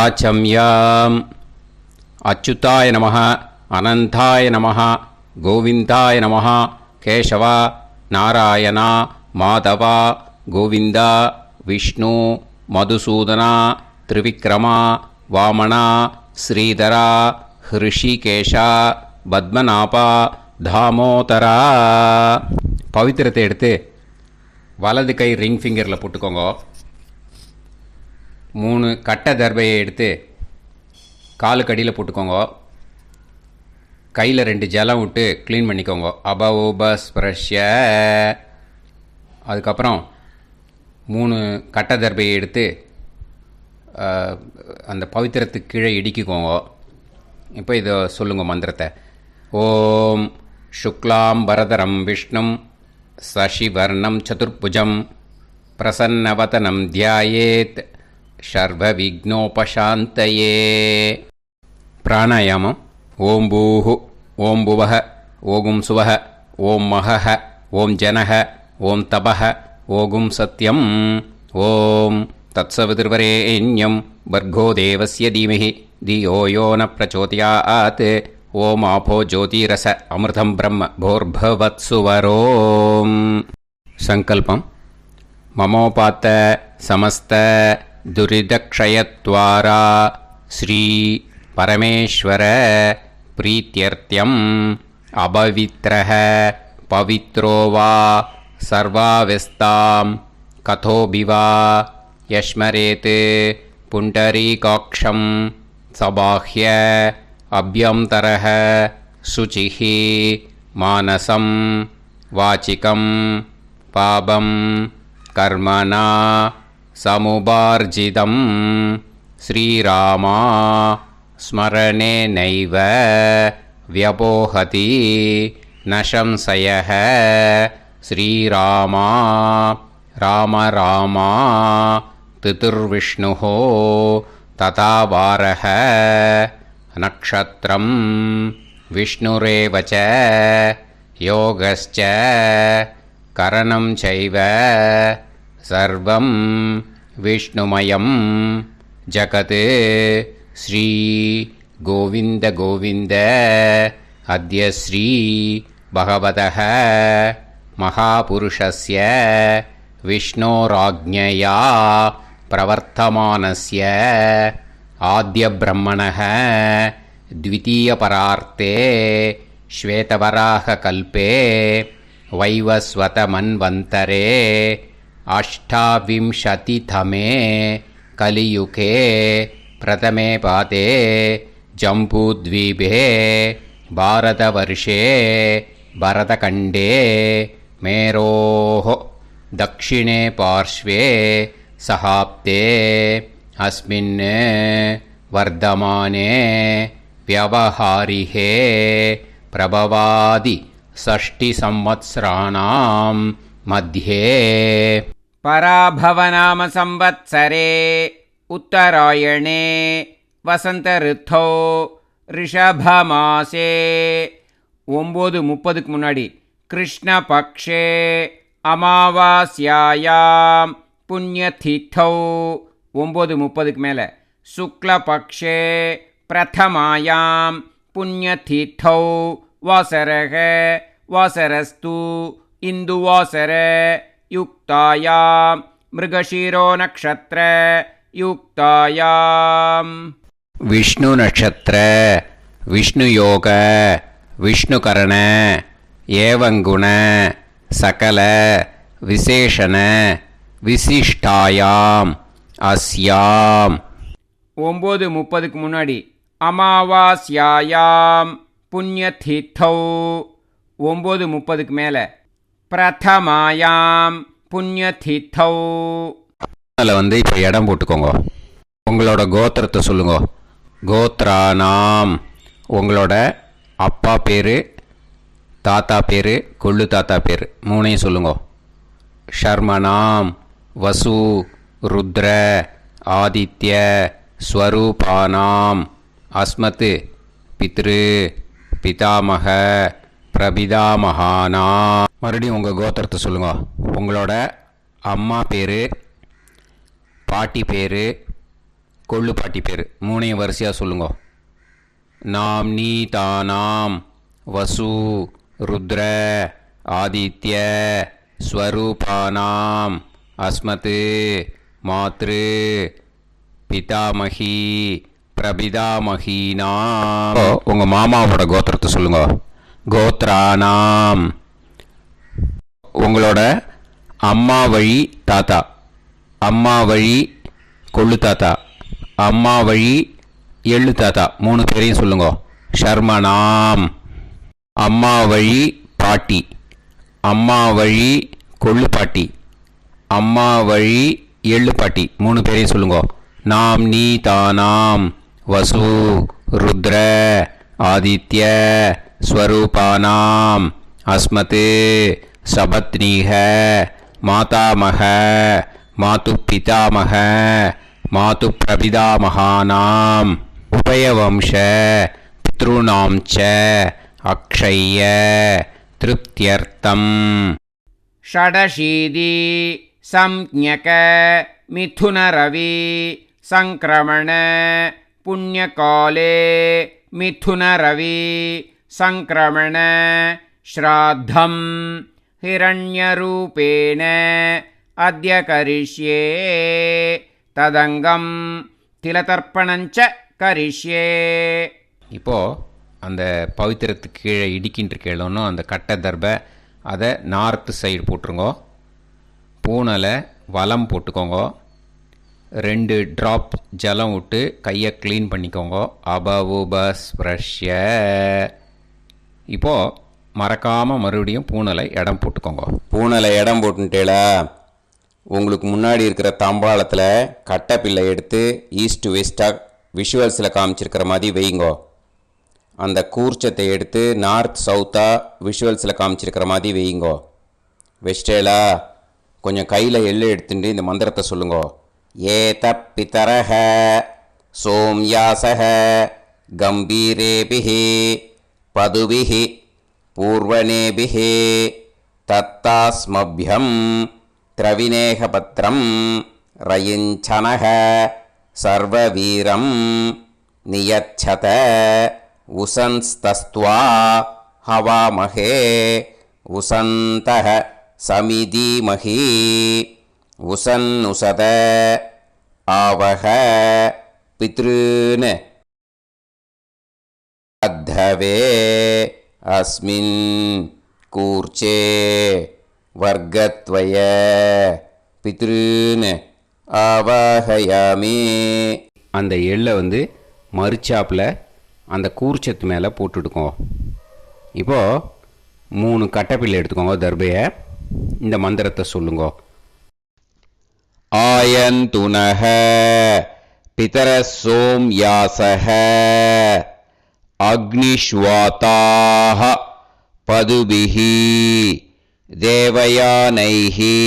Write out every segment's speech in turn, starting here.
ஆச்சம்யாம். அச்சுதாய நமः, அனந்தாய நமः, கோவிந்தாய நமः, கேசவா, நாராயணா, மாதவா, கோவிந்தா, விஷ்ணு, மதுசூதனா, திரிவிக்ரமா, வாமனா, ஸ்ரீதரா, ஹிருஷிகேஷா, பத்மநாபா, தாமோதரா. பவித்திரத்தை எடுத்து வலது கை ரிங் ஃபிங்கரில் போட்டுக்கோங்க. 3 கட்டை தர்பையை எடுத்து காலுக்கடியில் போட்டுக்கோங்க. கையில் 2 ஜலம் விட்டு க்ளீன் பண்ணிக்கோங்க. அபவோபஸ்பிரஷ்ய. அதுக்கப்புறம் 3 கட்டை தர்பையை எடுத்து அந்த பவித்திரத்துக்கு கீழே இடிக்கிக்கோங்க. இப்போ இதை சொல்லுங்க மந்திரத்தை. ஓம் சுக்லாம் வரதரம் விஷ்ணும் சசிவர்ணம் சதுர்புஜம் பிரசன்னவதனம் தியாயேத் சர்வ விக்னோபசாந்தயே. பிராணாயாமம். ஓம் பூஹு, ஓம் புவஹ, ஓகும் சுவஹ, ஓம் மஹஹ, ஓம் ஜனஹ, ஓம் தபஹ, ஓகும் சத்யம். ஓம் தத்சவிதுர்வரேண்யம் பர்கோ தேவஸ்ய தீமஹி தியோ யோ ந பிரச்சோதயாத். ஓம் ஆபோ ஜோதிரச அமிர்தம் பிரம்ம போர்பவத்சுவரோம். சங்கல்பம். மமோபாத்த சமஸ்த துரிதக்ஷயத்வாரா ஸ்ரீ பரமேஸ்வர பிரீத்யர்த்தியம் அபவித்ரஹ பவித்ரோ வா சர்வாவஸ்தாம் கதோபிவா யஸ்மரேத் புண்டரீகாக்ஷம் சபாஹ்ய அப்யந்தரஹ சுசிஹ மானசம் வாசிகம் பாபம் கர்மணா சமுபார்ஜிதம் ஸ்ரீராமா ஸ்மரணேனைவ வ்யபோஹதி ந சம்சயः. ஸ்ரீராமா ராம ராமா திதிர்விஷ்ணுः ததா வாரः. நக்ஷத்ரம் விஷ்ணுரேவ ச யோகஸ்ச கரணம் சைவ சர்வம் விஷ்ணுமயம் ஜகத். ஸ்ரீ கோவிந்த கோவிந்த அத்ய ஸ்ரீ பகவதः மகாபுருஷஸ்ய விஷ்ணோராஜ்ஞயா பிரவர்த்தமானஸ்ய ஆத்ய பிரம்மணः த்விதீயபரார்த்தே ஸ்வேதவராக கல்பே வைவஸ்வத மன்வந்தரே அஷ்டாவிம்சதிதமே கலியுகே பிரதமே பாதே ஜம்பூத்வீபே பாரதவர்ஷே பரதகண்டே மேரோः தக்ஷிணே பார்ஷ்வே சஹாப்தே அஸ்மின் வர்தமானே व्यवहारिहे प्रभवादि 6 संवत्सराणां मध्ये. पराभवनाम संवत्सरे उत्तरायणे वसंत ऋतौ ऋषभमासे 9:30 முன்னாடி கிருஷ்ணபக்ஷே அமாவாஸ்யாயாம் புண்ணியதிதௌ 9:30 மேலே சுக்லபக்ஷே பிரதமாயாம் புண்ணியதிதௌ வாசரக வாசரஸ்து இந்துவாசர யுக்தாயாம் மிருகஷீரோ நக்ஷத்ர யுக்தாயாம். விஷ்ணு நட்சத்திர விஷ்ணு யோக விஷ்ணுகரண ஏவங்குண சகல விசேஷண விசிஷ்டாயாம் அஸ்யாம் 9:30 முன்னாடி அமாவாஸ்யாயாம் புண்ணியதிதௌ 9:30 மேலே பிரதமாயாம் புண்ணியதிதௌ. அதில் இப்போ இடம் போட்டுக்கோங்க. உங்களோட கோத்திரத்தை சொல்லுங்க. கோத்ரானாம் உங்களோட அப்பா பேர், தாத்தா பேர், கொள்ளு தாத்தா பேர் 3ஐயும் சொல்லுங்க. ஷர்மனாம் வசு ருத்ர ஆதித்ய ஸ்வரூபானாம் அஸ்மத் பித்ரு பிதாமக பிரபிதாமகானா. மறுபடியும் உங்கள் கோத்திரத்தை சொல்லுங்க. உங்களோட அம்மா பேர், பாட்டி பேர், கொள்ளு பாட்டி பேர். மூணையும் வரிசையாக சொல்லுங்க. நாம் நீ தானாம் வசு ருத்ர ஆதித்ய ஸ்வரூபானாம் அஸ்மத் மாத்ரு பிதாமகி பிரபிதாமகீனாம். உங்கள் மாமாவோட கோத்திரத்தை சொல்லுங்க. கோத்ரானாம். உங்களோட அம்மா வழி தாத்தா, அம்மா வழி கொள்ளு தாத்தா, அம்மா வழி எள்ளு தாத்தா, 3 பேரையும் சொல்லுங்க. ஷர்மனாம். அம்மா வழி பாட்டி, அம்மா வழி கொள்ளு பாட்டி, அம்மா வழி எள்ளு பாட்டி, 3 பேரையும் சொல்லுங்க. நாம் நீ தானாம் வசு ருத்ர ஆதித்ய ஸ்வரூபானாம் அஸ்மத் சபத்னீஹ மாதாமக மாது பிதாமக மாது பிரபிதாமகானாம் உபயவம்ச பித்ருணாம் ச அக்ஷய்ய திருப்தியர்த்தம். षडशीति संज्ञक मिथुनरवि संक्रमण पुण्यकाले मिथुनरवि संक्रमण श्राद्धं हिरण्यरूपेण अद्य करिष्ये तदङ्गं तिलतर्पणञ्च करिष्ये. இப்போது அந்த பவித்திரத்துக்கு கீழே இடிக்கின்ற கீழே அந்த கட்டை தர்பை அதை நார்த்து சைடு போட்டுருங்கோ. பூனலை வலம் போட்டுக்கோங்க. 2 ட்ராப் ஜலம் விட்டு கையை க்ளீன் பண்ணிக்கோங்க. அபவுபஸ்ப்ரஷ்ய. இப்போது மறக்காமல் மறுபடியும் பூனலை இடம் போட்டுக்கோங்க. பூனலை இடம் போட்டுட்டேளா, உங்களுக்கு முன்னாடி இருக்கிற தாம்பாளத்தில் கட்டை பிள்ளை எடுத்து ஈஸ்ட் வெஸ்டாக விஷுவல்ஸில் காமிச்சிருக்கிற மாதிரி வைங்கோ. அந்த கூர்ச்சத்தை எடுத்து நார்த் சவுத்தாக விஷுவல்ஸில் காமிச்சிருக்கிற மாதிரி வைங்கோ. வெஸ்டேலா கொஞ்சம் கையில் எள்ளு எடுத்துட்டு இந்த மந்திரத்தை சொல்லுங்கோ. ஏத பிதரஹ சோம்யாசஹ கம்பீரேபிஹி பதுபிஹி பூர்வணேபிஹி தத்தாஸ்மப்யம் திரவிநேகபத்ரம் ரயிஞ்சனஹ சர்வவீரம் நியச்சத உசன்ஸ்தஸ்த்வா ஹவாமஹே உசந்தஹ சமிதீமஹி உசன்னுசத ஆவஹ பித்ருன் அத்தவே அஸ்மின் கூர்ச்சே வர்க்கத்வய பித்ருன் ஆவாஹயாமி. அந்த எள்ளை மறுச்சாப்பில் அந்த கூர்ச்சத்து மேலே போட்டுடுக்கோங்க. இப்போது 3 கட்டைப்பிள்ளை எடுத்துக்கோங்க. தர்பையை இந்த மந்திரத்தை சொல்லுங்க. ஆயந்துனஹ பிதர சோம்யாசஹ அக்னிஷ்வாதாஹ பதுபிஹி தேவயானைஹி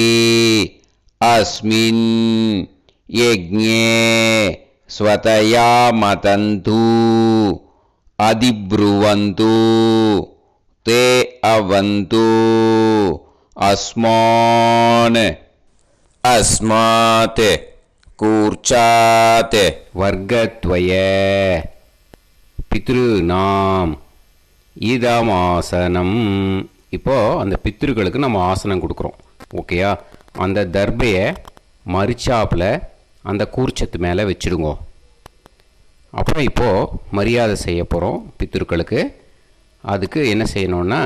அஸ்மின் யஜ்ஞே ஸ்வதயா மதந்து அதிப்ருவந்து தே அவது அஸ்மான் அஸ்மாத் கூர்ச்சாத் வர்க்கத்வய பித்ருநாம் இதமாசனம். இப்போது அந்த பித்ருக்களுக்கு நம்ம ஆசனம் கொடுக்குறோம். ஓகேயா? அந்த தர்பையை மரிச்சாப்பில் அந்த கூர்ச்சத்து மேலே வச்சுடுங்க. அப்புறம் இப்போது மரியாதை செய்ய போகிறோம் பித்ருக்களுக்கு. அதுக்கு என்ன செய்யணுன்னா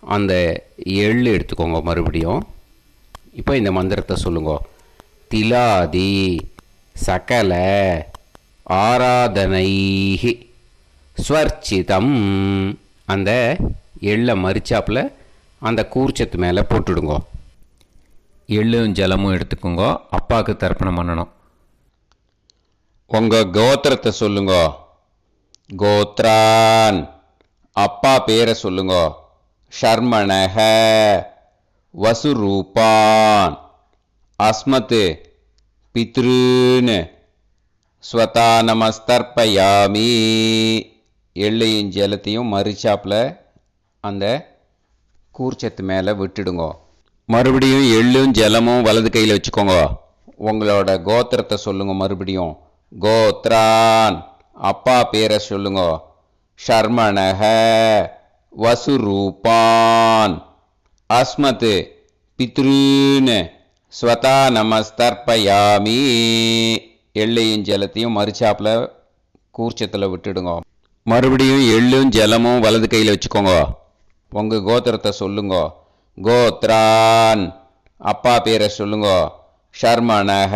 அந்த எள்ளு எடுத்துக்கோங்க. மறுபடியும் இப்போ இந்த மந்திரத்தை சொல்லுங்க. திலாதி சகல ஆராதனைஹி ஸ்வர்ச்சிதம். அந்த எள்ளை மரிச்சாப்பில் அந்த கூர்ச்சத்து மேலே போட்டுடுங்க. எள்ளும் ஜலமும் எடுத்துக்கோங்க. அப்பாவுக்கு தர்ப்பணம் பண்ணணும். உங்கள் கோத்திரத்தை சொல்லுங்க. கோத்ரான். அப்பா பேரை சொல்லுங்க. ஷர்மணஹ வசுரூபான் அஸ்மத் பித்ருன் ஸ்வதா நமஸ்தர்ப்பயாமி. எள்ளையும் ஜலத்தையும் மரிச்சாப்பில் அந்த கூர்ச்சத்து மேலே விட்டுடுங்க. மறுபடியும் எள்ளும் ஜலமும் வலது கையில் வச்சுக்கோங்க. உங்களோட கோத்திரத்தை சொல்லுங்க. மறுபடியும் கோத்ரான் அப்பா பேரை சொல்லுங்க. ஷர்மணஹ வசுரூபான். அஸ்மத் பித்ருன்னு ஸ்வதா நமஸ்தர்ப்பயாமி. எள்ளையும் ஜலத்தையும் மறுச்சாப்பில் கூர்ச்சத்தில் விட்டுடுங்க. மறுபடியும் எள்ளும் ஜலமும் வலது கையில் வச்சுக்கோங்க. உங்கள் கோத்திரத்தை சொல்லுங்க. கோத்ரான் அப்பா பேரை சொல்லுங்க. ஷர்மணஹ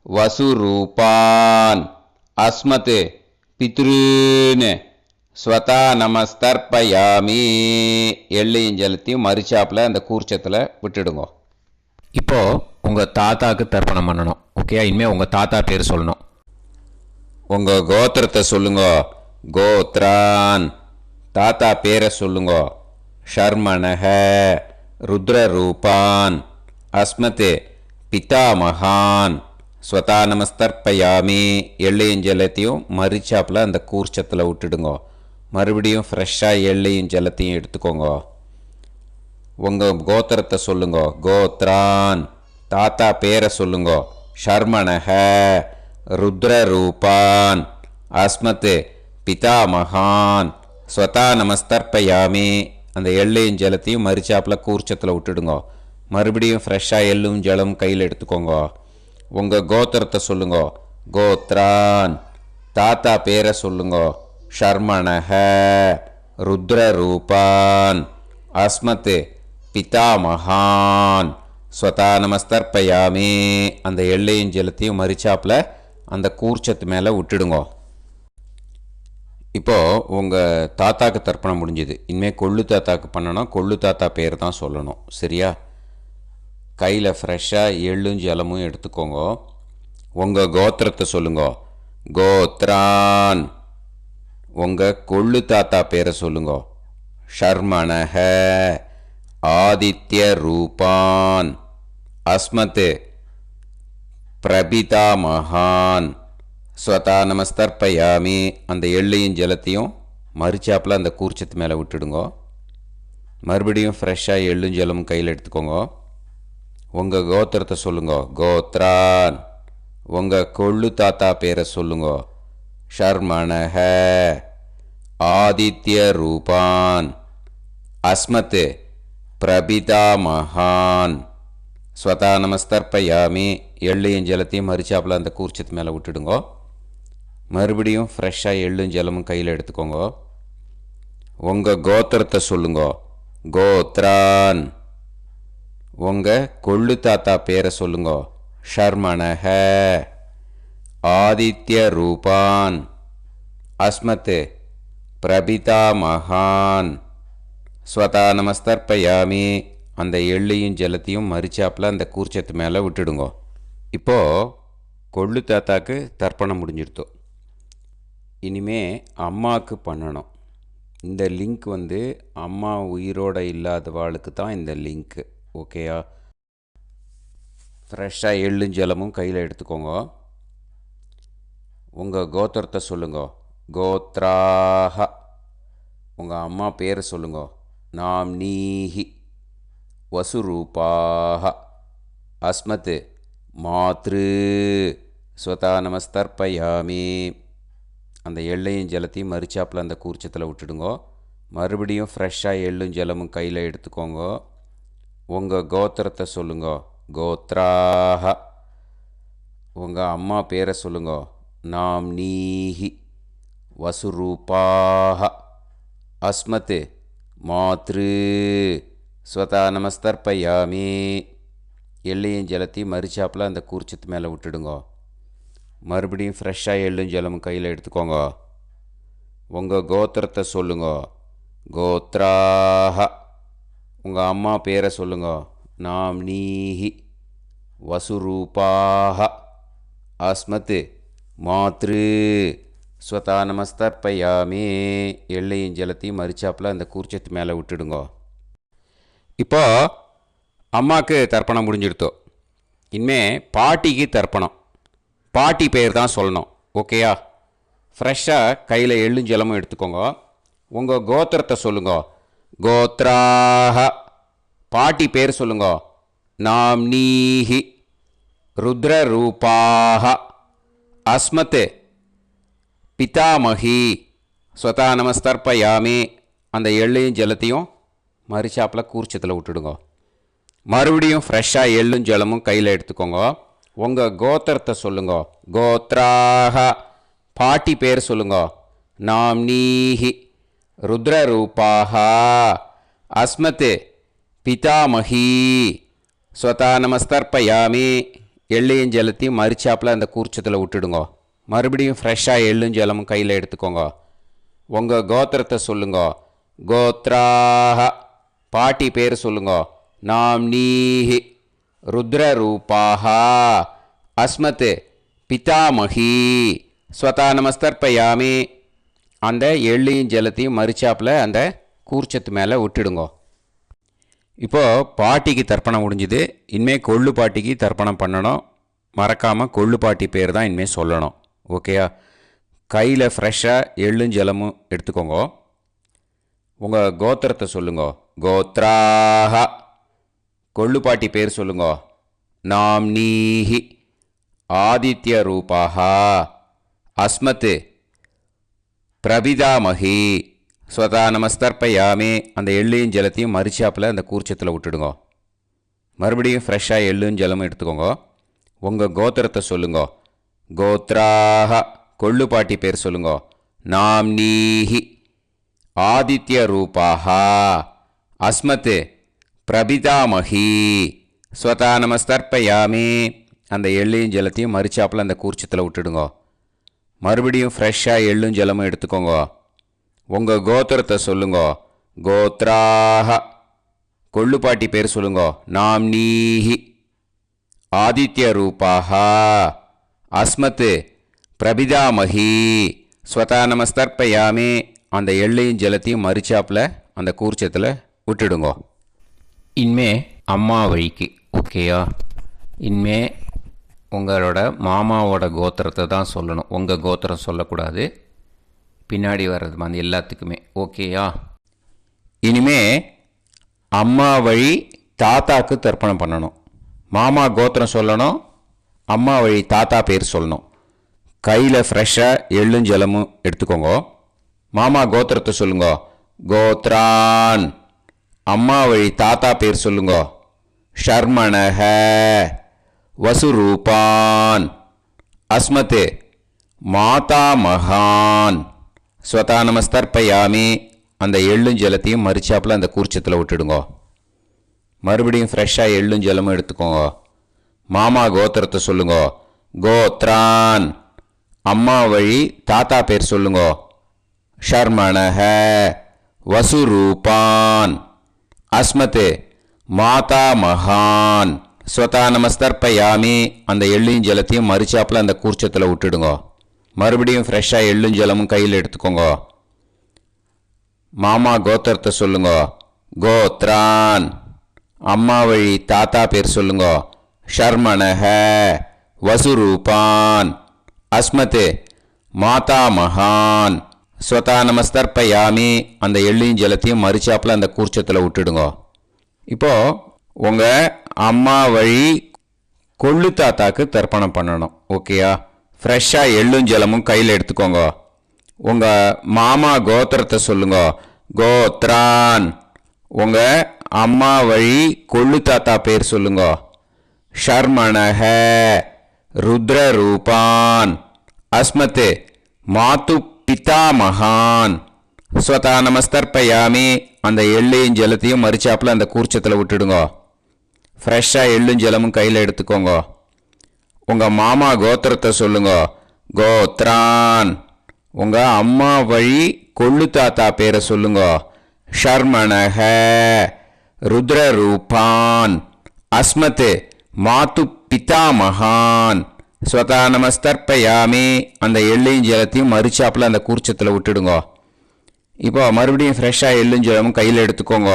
வசுரூபான். அஸ்மத் பித்ருன்னு ஸ்வதா நமஸ்தர்ப்பயாமி. எள்ளையும் ஜலத்தையும் மறுச்சாப்பில் அந்த கூர்ச்சத்தில் விட்டுடுங்க. இப்போது உங்கள் தாத்தாவுக்கு தர்ப்பணம் பண்ணணும். ஓகே, இனிமேல் உங்கள் தாத்தா பேர் சொல்லணும். உங்கள் கோத்திரத்தை சொல்லுங்க. கோத்ரான் தாத்தா பேரை சொல்லுங்க. ஷர்மணஹ ருத்ரரூபான். அஸ்மத் பிதாமகான். ஸ்வதா நமஸ்தர்ப்பயாமி. எள்ளையும் ஜலத்தையும் மறுச்சாப்பில் அந்த கூர்ச்சத்தில் விட்டுடுங்க. மறுபடியும் ஃப்ரெஷ்ஷாக எள்ளையும் ஜலத்தையும் எடுத்துக்கோங்க. உங்கள் கோத்திரத்தை சொல்லுங்க. கோத்ரான் தாத்தா பேரை சொல்லுங்க. ஷர்மணஹ ருத்ரரூபான். அஸ்மத் பிதாமகான். ஸ்வதா நமஸ்தர்ப்பயாமி. அந்த எள்ளையும் ஜலத்தையும் மறுச்சாப்பில் கூர்ச்சத்தில் விட்டுடுங்க. மறுபடியும் ஃப்ரெஷ்ஷாக எள்ளும் ஜலம் கையில் எடுத்துக்கோங்க. உங்கள் கோத்திரத்தை சொல்லுங்க. கோத்ரான் தாத்தா பேரை சொல்லுங்க. ஷர்மணஹ ருத்ரரூபான். அஸ்மத் பிதாமகான். ஸ்வதா நமஸ்தர்ப்பயாமி. அந்த எள்ளையும் ஜலத்தையும் மறுச்சாப்பில் அந்த கூர்ச்சத்து மேலே விட்டுடுங்க. இப்போது உங்கள் தாத்தாக்கு தர்ப்பணம் முடிஞ்சுது. இனிமேல் கொள்ளு தாத்தாக்கு பண்ணணும். கொள்ளு தாத்தா பேர் தான் சொல்லணும். சரியா? கையில் ஃப்ரெஷ்ஷாக எள்ளும் ஜலமும் எடுத்துக்கோங்க. உங்கள் கோத்திரத்தை சொல்லுங்க. கோத்ரான் உங்கள் கொள்ளு தாத்தா பேரை சொல்லுங்க. ஷர்மணஹ ஆதித்ய ரூபான். அஸ்மத் பிரபிதாமகான். ஸ்வதா நமஸ்தர்ப்பயாமி. அந்த எள்ளையும் ஜலத்தையும் மறுச்சாப்பில் அந்த கூர்ச்சத்து மேலே விட்டுடுங்க. மறுபடியும் ஃப்ரெஷ்ஷாக எள்ளும் ஜலமும் கையில் எடுத்துக்கோங்க. உங்கள் கோத்திரத்தை சொல்லுங்க. கோத்ரான் உங்கள் கொள்ளு தாத்தா பேரை சொல்லுங்க. ஷர்மணஹ ஆதித்ய ரூபான். அஸ்மத் பிரபிதாமகான். ஸ்வதா நமஸ்தர்ப்பயாமி. எள்ளையும் ஜலத்தையும் மறுச்சாப்பில் அந்த கூர்ச்சத்து மேலே விட்டுடுங்க. மறுபடியும் ஃப்ரெஷ்ஷாக எள்ளும் ஜலமும் கையில் எடுத்துக்கோங்க. உங்கள் கோத்திரத்தை சொல்லுங்க. கோத்ரான் உங்கள் கொள்ளு தாத்தா பேரை சொல்லுங்க. ஷர்மணஹ ஆதித்ய ரூபான். அஸ்மத் பிரபிதாமகான். ஸ்வதா நமஸ்தர்ப்பயாமி. அந்த எள்ளையும் ஜலத்தையும் மறுச்சாப்பில் அந்த கூர்ச்சத்து மேலே விட்டுடுங்க. இப்போது கொள்ளு தாத்தாக்கு தர்ப்பணம் முடிஞ்சிருத்தோம். இனிமே அம்மாவுக்கு பண்ணணும். இந்த லிங்க் அம்மா உயிரோடு இல்லாதவாளுக்கு தான் இந்த லிங்க்கு. ஓகேயா? ஃப்ரெஷ்ஷாக எள்ளும் ஜலமும் கையில் எடுத்துக்கோங்க. உங்கள் கோத்திரத்தை சொல்லுங்க. கோத்ராஹ உங்கள் அம்மா பேரை சொல்லுங்க. நாம்னீஹி வசுரூபாஹ. அஸ்மத் மாத்ரு ஸ்வதா நமஸ்தர்ப்பயாமி. அந்த எள்ளையும் ஜலத்தையும் மறுச்சாப்பில் அந்த கூர்ச்சத்தில் விட்டுடுங்க. மறுபடியும் ஃப்ரெஷ்ஷாக எள்ளும் ஜலமும் கையில் எடுத்துக்கோங்க. உங்கள் கோத்திரத்தை சொல்லுங்க. கோத்ராஹ உங்கள் அம்மா பேரை சொல்லுங்க. நாம்னீஹி வசுரூபாஹ. அஸ்மத் மாத்ரு ஸ்வதா நமஸ்தர்ப்பயாமி. எள்ளையும் ஜலத்தையும் மறுச்சாப்பில் அந்த கூர்ச்சத்து மேலே விட்டுடுங்க. மறுபடியும் ஃப்ரெஷ்ஷாக எள்ளும் ஜலமும் கையில் எடுத்துக்கோங்க. உங்கள் கோத்திரத்தை சொல்லுங்க. கோத்ராஹ உங்கள் அம்மா பேரை சொல்லுங்க. நாம்னீஹி வசுரூபாஹ. அஸ்மத் மாத்ரு ஸ்வதா நமஸ்தர்ப்பயாமி. எள்ளையும் ஜலத்தையும் மறுச்சாப்பில் அந்த கூர்ச்சத்து மேலே விட்டுடுங்க. இப்போ அம்மாவுக்கு தர்ப்பணம் முடிஞ்சிடுத்தோம். இனிமே பாட்டிக்கு தர்ப்பணம். பாட்டி பேர் தான் சொல்லணும். ஓகேயா? ஃப்ரெஷ்ஷாக கையில் எள்ளும் ஜலமும் எடுத்துக்கோங்க. உங்கள் கோத்திரத்தை சொல்லுங்க. கோத்ராஹ பாட்டி பேர் சொல்லுங்க. நாம்னீஹி ருத்ரரூபாஹ. அஸ்மத் பிதாமகி ஸ்வதா நமஸ்தர்ப்பயாமி. அந்த எள்ளையும் ஜலத்தையும் மறுச்சாப்பில் கூர்ச்சத்தில் விட்டுடுங்க. மறுபடியும் ஃப்ரெஷ்ஷாக எள்ளும் ஜலமும் கையில் எடுத்துக்கோங்க. உங்கள் கோத்திரத்தை சொல்லுங்க. கோத்ராக பாட்டி பேர் சொல்லுங்க. நாம்னீஹி ருத்ரரூபாக அஸ்மத் பிதாமகி ஸ்வதா நமஸ்தர்ப்பயாமி. எள்ளையும் ஜலத்தையும் மறுச்சாப்பில் அந்த கூர்ச்சத்தில் விட்டுடுங்க. மறுபடியும் ஃப்ரெஷ்ஷாக எள்ளும் ஜலமும் கையில் எடுத்துக்கோங்க. உங்கள் கோத்திரத்தை சொல்லுங்க. கோத்ராக பாட்டி பேர் சொல்லுங்க. நாம்னீஹி ருத்ரரூபாக அஸ்மத் பிதாமகி ஸ்வதா நமஸ்தர்ப்பயாமி. அந்த எள்ளையும் ஜலத்தையும் மறுச்சாப்பில் அந்த கூர்ச்சத்து மேலே விட்டுடுங்க. இப்போது பாட்டிக்கு தர்ப்பணம் முடிஞ்சுது. இனிமேல் கொள்ளு பாட்டிக்கு தர்ப்பணம் பண்ணணும். மறக்காமல் கொள்ளு பாட்டி பேர் தான் இனிமேல் சொல்லணும். ஓகேயா? கையில் ஃப்ரெஷ்ஷாக எள்ளும் ஜலமும் எடுத்துக்கோங்க. உங்கள் கோத்திரத்தை சொல்லுங்க. கோத்ராக கொள்ளு பாட்டி பேர் சொல்லுங்க. நாம்னீஹி ஆதித்ய ரூபாக அஸ்மத் பிரபிதாமகி ஸ்வதா நமஸ்தர்ப்பயாமி. அந்த எள்ளையும் ஜலத்தையும் மறுச்சாப்பில் அந்த கூர்ச்சத்தில் விட்டுடுங்க. மறுபடியும் ஃப்ரெஷ்ஷாக எள்ளும் ஜலமும் எடுத்துக்கோங்க. உங்கள் கோத்திரத்தை சொல்லுங்க. கோத்ராக கொள்ளு பாட்டி பேர் சொல்லுங்க. நாம்னீஹி ஆதித்ய ரூபாக அஸ்மத் பிரபிதாமகி ஸ்வதா நமஸ்தர்ப்பயாமி. அந்த எள்ளையும் ஜலத்தையும் மறுச்சாப்பில் அந்த கூர்ச்சத்தில் விட்டுடுங்க. மறுபடியும் ஃப்ரெஷ்ஷாக எள்ளும் ஜலமும் எடுத்துக்கோங்க. உங்கள் கோத்திரத்தை சொல்லுங்க. கோத்ராக கொள்ளு பாட்டி பேர் சொல்லுங்க. நாம்னீஹி ஆதித்ய ரூபாக அஸ்மத் பிரபிதாமகி ஸ்வதா நமஸ்தர்ப்பயாமி. அந்த எள்ளையும் ஜலத்தையும் மறுச்சாப்பில் அந்த கூர்ச்சத்தில் விட்டுடுங்க. இனிமே அம்மா வழிக்கு. ஓகேயா? இனிமே உங்களோட மாமாவோட கோத்திரத்தை தான் சொல்லணும். உங்கள் கோத்திரம் சொல்லக்கூடாது. பின்னாடி வர்றது மாதிரி எல்லாத்துக்குமே. ஓகேயா? இனிமே அம்மா வழி தாத்தாக்கு தர்ப்பணம் பண்ணணும். மாமா கோத்திரம் சொல்லணும். அம்மா வழி தாத்தா பேர் சொல்லணும். கையில் ஃப்ரெஷ்ஷாக எள்ளும் ஜலமும் எடுத்துக்கோங்க. மாமா கோத்திரத்தை சொல்லுங்க. கோத்ரான். அம்மா வழி தாத்தா பேர் சொல்லுங்க. ஷர்மணஹ வசுரூபான் அஸ்மத் மாதாமகான் ஸ்வதா நமஸ்தர்ப்பயாமி. அந்த எள்ளும் ஜலத்தையும் மறுச்சாப்பில் அந்த கூர்ச்சத்தில் விட்டுடுங்க. மறுபடியும் ஃப்ரெஷ்ஷாக எள்ளும் ஜலமும் எடுத்துக்கோங்க. மாமா கோத்திரத்தை சொல்லுங்க. கோத்ரான். அம்மா வழி தாத்தா பேர் சொல்லுங்க. ஷர்மணஹ வசுரூபான் அஸ்மத் மாதாமகான் ஸ்வதா நமஸ்தர்ப்பயாமி. அந்த எள்ளையும் ஜலத்தையும் மறுச்சாப்பில் அந்த கூர்ச்சத்தில் விட்டுடுங்க. மறுபடியும் ஃப்ரெஷ்ஷாக எள்ளும் ஜலமும் கையில் எடுத்துக்கோங்க. மாமா கோத்திரத்தை சொல்லுங்க. கோத்ரான். அம்மா வழி தாத்தா பேர் சொல்லுங்க. ஷர்மணஹ வசுரூபான் அஸ்மத் மாதாமகான் ஸ்வதா நமஸ்தர்ப்பயாமி. அந்த எள்ளையும் ஜலத்தையும் மறுச்சாப்பில் அந்த கூர்ச்சத்தில் விட்டுடுங்க. இப்போது உங்கள் அம்மா வழி கொள்ளு தாத்தாக்கு தர்ப்பணம் பண்ணணும். ஓகேயா? ஃப்ரெஷ்ஷாக எள்ளும் ஜலமும் கையில் எடுத்துக்கோங்க. உங்கள் மாமா கோத்திரத்தை சொல்லுங்க. கோத்ரான். உங்கள் அம்மா வழி கொள்ளு தாத்தா பேர் சொல்லுங்க. ஷர்மணஹ ருத்ரரூபான் அஸ்மத் மாது பிதாமகான் ஸ்வதா நமஸ்தர்ப்பயாமி. அந்த எள்ளையும் ஜலத்தையும் மறுச்சாப்பில் அந்த கூர்ச்சத்தில் விட்டுடுங்க. ஃப்ரெஷ்ஷாக எள்ளும் ஜலமும் கையில் எடுத்துக்கோங்க. உங்கள் மாமா கோத்திரத்தை சொல்லுங்க. கோத்ரான். உங்கள் அம்மா வழி கொள்ளு தாத்தா பேரை சொல்லுங்க. ஷர்மணஹ ருத்ரரூபான் அஸ்மத் மாது பிதாமகான் ஸ்வதா நமஸ்தர்ப்பயாமி. அந்த எள்ளையும் ஜலத்தையும் மறுச்சாப்பில் அந்த கூர்ச்சத்தில் விட்டுடுங்க. இப்போ மறுபடியும் ஃப்ரெஷ்ஷாக எள்ளும் ஜலமும் கையில் எடுத்துக்கோங்க.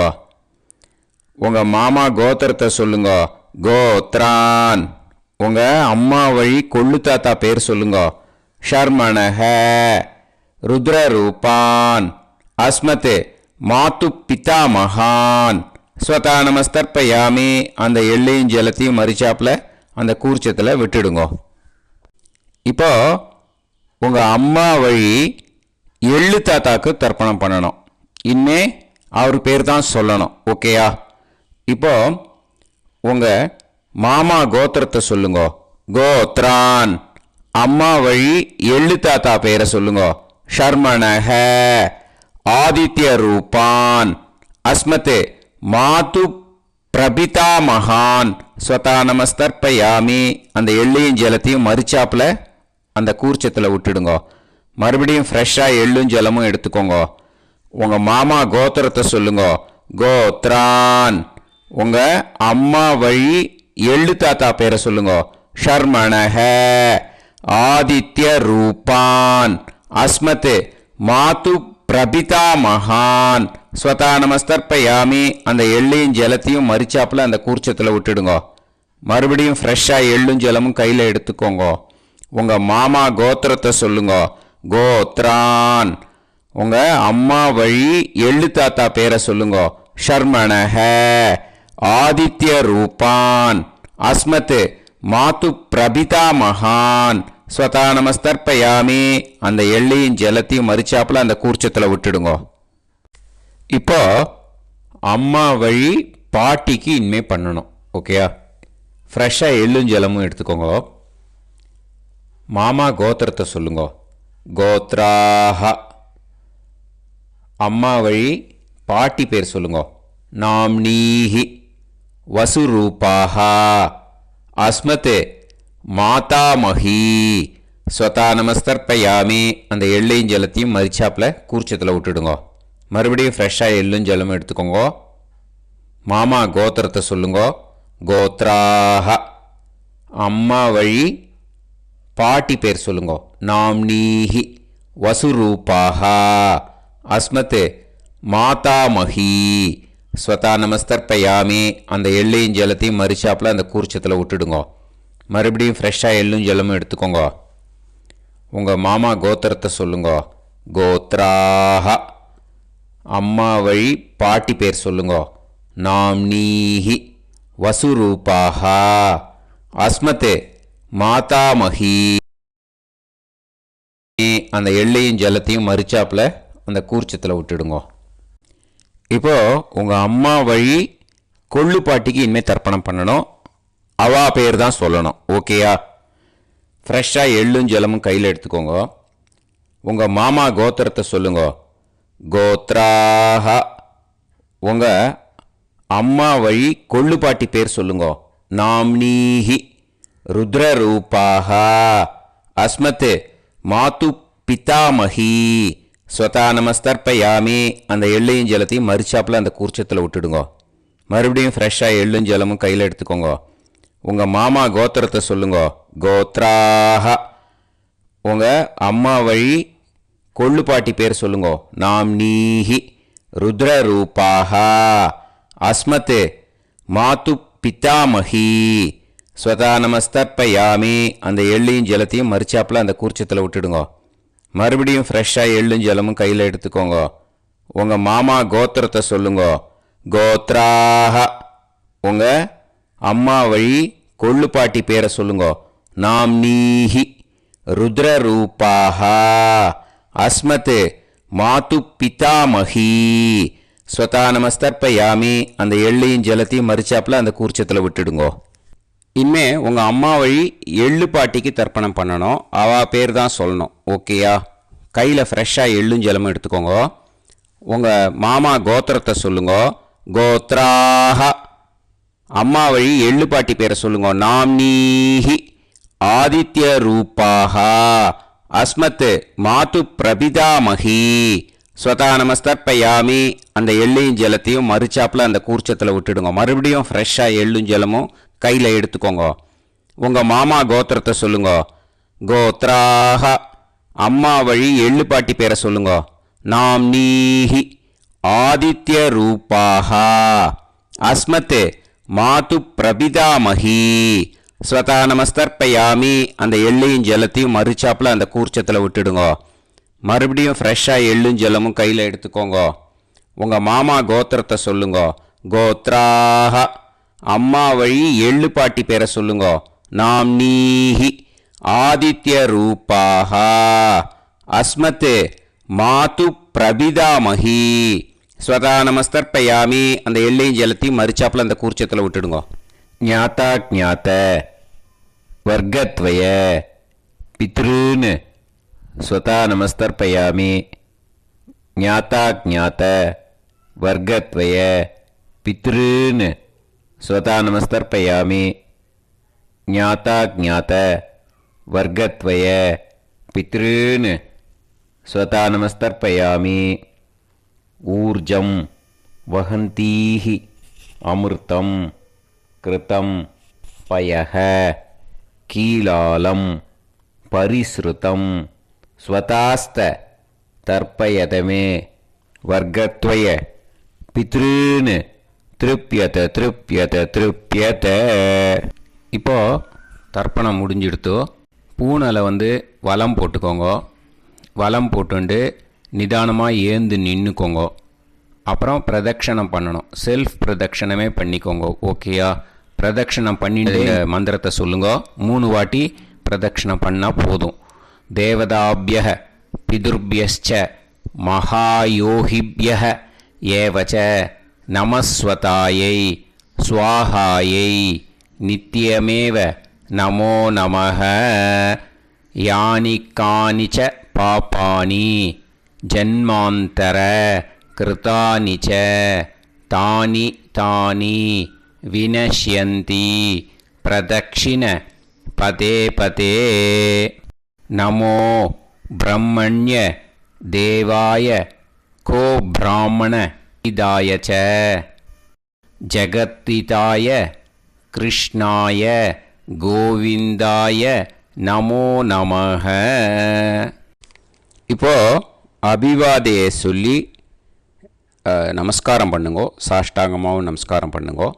உங்கள் மாமா கோத்திரத்தை சொல்லுங்க. கோத்ரான். உங்கள் அம்மா வழி கொள்ளு தாத்தா பேர் சொல்லுங்க. ஷர்மணஹ ருத்ரரூபான் அஸ்மத் மாது பிதாமகான் ஸ்வதா நமஸ்தர்ப்பயாமி. அந்த எள்ளையும் ஜலத்தையும் மறுச்சாப்பில் அந்த கூர்ச்சத்தில் விட்டுடுங்க. இப்போ உங்கள் அம்மா வழி எள்ளு தாத்தாக்கு தர்ப்பணம் பண்ணணும். இனிமே அவர் பேர் தான் சொல்லணும். ஓகேயா? இப்போ உங்கள் மாமா கோத்திரத்தை சொல்லுங்க. கோத்ரான். அம்மா வழி எள்ளு தாத்தா பேரை சொல்லுங்க. ஷர்மணஹ. ஆதித்ய ரூபான். அஸ்மதே மாது பிரபிதா மகான். ஸ்வதா நமஸ்தர்ப்பயாமி. அந்த எள்ளையும் ஜலத்தையும் மறிச்சாப்புல அந்த கூர்ச்சத்தில் விட்டுடுங்க. மறுபடியும் ஃப்ரெஷ்ஷாக எள்ளும் ஜலமும் எடுத்துக்கோங்க. உங்கள் மாமா கோத்திரத்தை சொல்லுங்க. கோத்ரான். உங்கள் அம்மா வழி எள்ளு தாத்தா பேரை சொல்லுங்க. ஷர்மணஹ. ஆதித்ய ரூபான். அஸ்மத் மாது பிரபிதா மகான். ஸ்வதா நமஸ்தர்ப்பயாமி. அந்த எள்ளையும் ஜலத்தையும் மறிச்சாப்புல அந்த கூர்ச்சத்தில் விட்டுடுங்க. மறுபடியும் ஃப்ரெஷ்ஷாக எள்ளும் ஜலமும் கையில் எடுத்துக்கோங்க. உங்கள் மாமா கோத்திரத்தை சொல்லுங்க. கோத்ரான். உங்கள் அம்மா வழி எள்ளு தாத்தா பேரை சொல்லுங்க. ஷர்மணஹ. ஆதித்ய ரூபான். அஸ்மத் மாது பிரபிதா மகான். ஸ்வதா நமஸ்தர்ப்பயாமி. அந்த எள்ளையும் ஜலத்தையும் மறிச்சாப்புல அந்த கூர்ச்சத்தில் விட்டுடுங்க. இப்போ அம்மா வழி பாட்டிக்கு இனிமே பண்ணணும். ஓகேயா? ஃப்ரெஷ்ஷாக எள்ளும் ஜலமும் எடுத்துக்கோங்க. மாமா கோத்திரத்தை சொல்லுங்க. கோத்ராஹ. அம்மா வழி பாட்டி பேர் சொல்லுங்க. நாம்னீஹி. வசுரூபாஹ. அஸ்மத் மாதாமஹி. ஸ்வதா நமஸ்தர்ப்பயாமி. அந்த எள்ளையும் ஜலத்தையும் மறிச்சாப்புல கூர்ச்சத்தில் விட்டுடுங்க. மறுபடியும் ஃப்ரெஷ்ஷாக எள்ளும் ஜலமும் எடுத்துக்கோங்க. மாமா கோத்திரத்தை சொல்லுங்க. கோத்ராஹ. அம்மா வழி பாட்டி பேர் சொல்லுங்க. நாம்னீஹி. வசுரூபாஹ. அஸ்மத் மாதாமஹி. ஸ்வதா நமஸ்தர்ப்பயாமி. அந்த எள்ளையும் ஜலத்தையும் மறிச்சாப்புல அந்த கூர்ச்சத்தில் விட்டுடுங்க. மறுபடியும் ஃப்ரெஷ்ஷாக எள்ளும் ஜலமும் எடுத்துக்கோங்க. உங்கள் மாமா கோத்திரத்தை சொல்லுங்க. கோத்ராஹ. அம்மா வழி பாட்டி பேர் சொல்லுங்க. நாம்னீஹி. வசுரூபாஹ. அஸ்மத் மாதாமஹி. அந்த எள்ளையும் ஜலத்தையும் மறிச்சாப்புல அந்த கூர்ச்சத்தில் விட்டுடுங்க. இப்போ உங்கள் அம்மா வழி கொள்ளு பாட்டிக்கு இனிமேல் தர்ப்பணம் பண்ணணும். அவா பேர் தான் சொல்லணும். ஓகேயா? ஃப்ரெஷ்ஷாக எள்ளும் ஜலமும் கையில் எடுத்துக்கோங்க. உங்கள் மாமா கோத்திரத்தை சொல்லுங்க. கோத்ராஹ. உங்கள் அம்மா வழி கொள்ளு பாட்டி பேர் சொல்லுங்க. நாம்னீஹி. ருத்ரரூபாஹ. அஸ்மத் மாது பிதாமஹி. ஸ்வதா நமஸ்தர்ப்பயாமி. அந்த எள்ளையும் ஜலத்தையும் மறிச்சாப்புல அந்த கூர்ச்சத்தில் விட்டுடுங்க. மறுபடியும் ஃப்ரெஷ்ஷாக எள்ளும் ஜலமும் கையில் எடுத்துக்கோங்க. உங்கள் மாமா கோத்திரத்தை சொல்லுங்க. கோத்ராஹ. உங்கள் அம்மா வழி கொள்ளு பாட்டி பேர் சொல்லுங்க. நாம்னீஹி. ருத்ரரூபாஹ. அஸ்மத் மாது பிதாமஹி. ஸ்வதா நமஸ்தர்ப்பயாமி. அந்த எள்ளையும் ஜலத்தையும் மறிச்சாப்புல அந்த கூர்ச்சத்தில் விட்டுடுங்க. மறுபடியும் ஃப்ரெஷ்ஷாக எள்ளும் ஜலமும் கையில் எடுத்துக்கோங்க. உங்கள் மாமா கோத்திரத்தை சொல்லுங்க. கோத்ராஹ. உங்கள் அம்மா வழி கொள்ளு பாட்டி பேரை சொல்லுங்க. நாம்னீஹி. ருத்ரரூபாஹ. அஸ்மத் மாது பிதாமஹி. ஸ்வதா நமஸ்தர்ப்பயாமி. அந்த எள்ளையும் ஜலத்தையும் மறிச்சாப்புல அந்த கூர்ச்சத்தில் விட்டுடுங்க. இனிமே உங்கள் அம்மா வழி எள்ளு பாட்டிக்கு தர்ப்பணம் பண்ணணும். அவா பேர் தான் சொல்லணும். ஓகேயா? கையில் ஃப்ரெஷ்ஷாக எள்ளும் ஜலமும் எடுத்துக்கோங்க. உங்கள் மாமா கோத்திரத்தை சொல்லுங்க. கோத்ராஹ. அம்மா வழி எள்ளு பாட்டி பேரை சொல்லுங்க. நாம்னீஹி. ஆதித்ய ரூபாஹ. அஸ்மத் மாது பிரபிதாமஹி. ஸ்வதா நமஸ்தர்ப்பயாமி. அந்த எள்ளையும் ஜலத்தையும் மறிச்சாப்புல அந்த கூர்ச்சத்தில் விட்டுடுங்க. மறுபடியும் ஃப்ரெஷ்ஷாக எள்ளும் ஜலமும் கையில் எடுத்துக்கோங்க. உங்கள் மாமா கோத்திரத்தை சொல்லுங்க. கோத்ராஹ. அம்மா வழி எள்ளு பாட்டி பேரை சொல்லுங்க. நாம்னீஹி. ஆதித்ய ரூபாஹ. அஸ்மத் மாது பிரபிதாமஹி. ஸ்வதா நமஸ்தர்ப்பயாமி. அந்த எள்ளையும் ஜலத்தையும் மறிச்சாப்புல அந்த கூர்ச்சத்தில் விட்டுடுங்க. மறுபடியும் ஃப்ரெஷ்ஷாக எள்ளும் ஜலமும் கையில் எடுத்துக்கோங்க. உங்கள் மாமா கோத்திரத்தை சொல்லுங்க. கோத்ராஹ. அம்மா வழி எள்ளு பாட்டி பேரை சொல்லுங்க. நாம்னீஹி. ஆதித்யரூபாः அஸ்மத் மாது பிரபிதாமகி ஸ்வதா நமஸ்தர்ப்பயாமி. அந்த எள்ளையும் ஜலத்தையும் மறிச்சாப்பில் அந்த கூர்ச்சத்தில் விட்டுடுங்க. ஞாதா ஞாத வர்க்கத்வய பித்ருன் ஸ்வதா நமஸ்தர்ப்பயாமி. ஞாதா ஞாத வர்க்கத்வய பித்ருன் ஸ்வதா நமஸ்தர்ப்பயாமி. ஞாதா ஞாத வர்க்கத்வய பித்ருன் ஸ்வதா நமஸ்தர்ப்பயாமி. ஊர்ஜம் வஹந்தீஹி அமிர்தம் கிருதம் பயஹ கீலாலம் பரிஸ்ருதம் ஸ்வதாஸ்த தர்ப்பயதமே வர்க்கத்வய பித்ருன் திருப்யத திருப்யத திருப்யத. இப்போது தர்ப்பணம் முடிஞ்சிடுத்தோ பூனலை வலம் போட்டுக்கோங்க. வலம் போட்டுண்டு நிதானமாக ஏந்து நின்றுக்கோங்க. அப்புறம் பிரதட்சணம் பண்ணணும். செல்ஃப் பிரதட்சணமே பண்ணிக்கோங்க. ஓகேயா? பிரதட்சணம் பண்ணிட்டு மந்திரத்தை சொல்லுங்க. 3 வாட்டி பிரதட்சணம் பண்ணால் போதும். தேவதாபிய பிதுர்பியஸ்ச மகாயோகிபிய ஏவச்ச நமஸ்வதாயை ஸ்வாஹாயை நித்யமேவ நமோ நமஹ. யானி கானிச்ச பாபானி ஜன்மாந்தர கிருதானி ச தானி தானி வினஷ்யந்தி பிரதக்ஷிண பதே பதே. நமோ பிரம்மண்ய தேவாய கோ பிராமண இதாய ச ஜகத்திதாய கிருஷ்ணாய கோவிந்தாய நமோ நமஹ. இப்போது அபிவாதையை சொல்லி நமஸ்காரம் பண்ணுங்கோ. சாஷ்டாங்கமாகவும் நமஸ்காரம் பண்ணுங்கோ.